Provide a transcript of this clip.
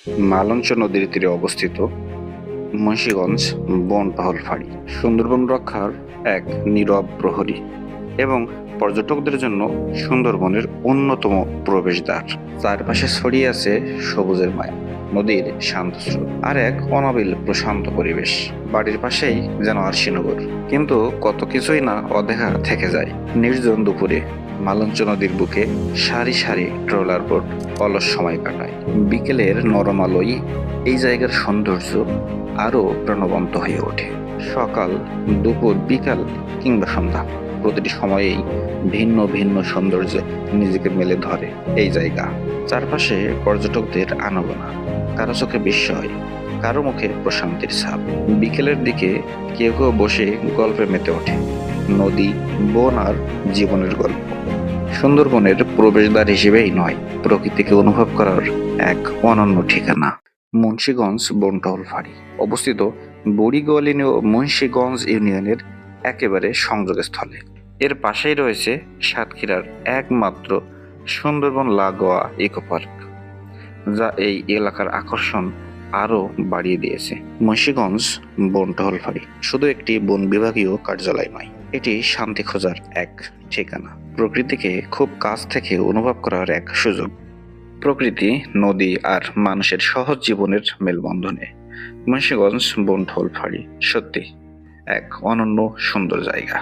মালঞ্চ নদীর তীরে অবস্থিত মুন্সিগঞ্জ বনটহল ফাঁড়ি সুন্দরবন রক্ষার এক নীরব প্রহরী এবং পর্যটকদের জন্য সুন্দরবনের অন্যতম প্রবেশদ্বার। চারপাশে ছড়িয়ে আছে সবুজের মায়া, নদীর শান্ত স্রোত আর এক অনাবিল প্রশান্ত পরিবেশ। বাড়ির পাশেই যেন আরশিনগর, কিন্তু কত কিছুই না অদেখা থেকে যায়। নির্জন দুপুরে মালঞ্চ নদীর বুকে সারি সারি ট্রলার বোট অলস সময় কাটায়। বিকেলের নরম আলোয় এই জায়গার সৌন্দর্য আরো প্রাণবন্ত হয়ে ওঠে। সকাল, দুপুর, বিকাল কিংবা সন্ধ্যা, প্রতিটি সময়েই ভিন্ন ভিন্ন সৌন্দর্যে নিজেকে মেলে ধরে এই জায়গা। চারপাশে পর্যটকদের আনাগোনা, কারো চোখে বিস্ময়, কারো মুখে প্রশান্তির ছাপ। বিকেলের দিকে কেউ কেউ বসে গল্পে মেতে ওঠে, নদী, বন আর জীবনের গল্প। সুন্দরবনের প্রবেশদ্বার হিসেবেই নয়, প্রকৃতিকে অনুভব করার এক অনন্য ঠিকানা। মুন্সিগঞ্জ বনটহল ফাঁড়ি অবস্থিত বুড়িগোয়ালিনী ও মুন্সিগঞ্জ ইউনিয়নের একেবারে সংযোগস্থলে। এর পাশেই রয়েছে সাতক্ষীরার একমাত্র সুন্দরবন লাগোয়া ইকো পার্ক, যা এই এলাকার আকর্ষণ আরো বাড়িয়ে দিয়েছে। মুন্সিগঞ্জ বনটহল ফাঁড়ি শুধু একটি বন বিভাগীয় কার্যালয় নয়, এটি শান্তি খোঁজার এক ঠিকানা, প্রকৃতিকে খুব কাছ থেকে অনুভব করার এক সুযোগ। প্রকৃতি, নদী আর মানুষের সহজ জীবনের মেলবন্ধনে মুন্সিগঞ্জ বনটহল ফাঁড়ি সত্যি এক অনন্য সুন্দর জায়গা।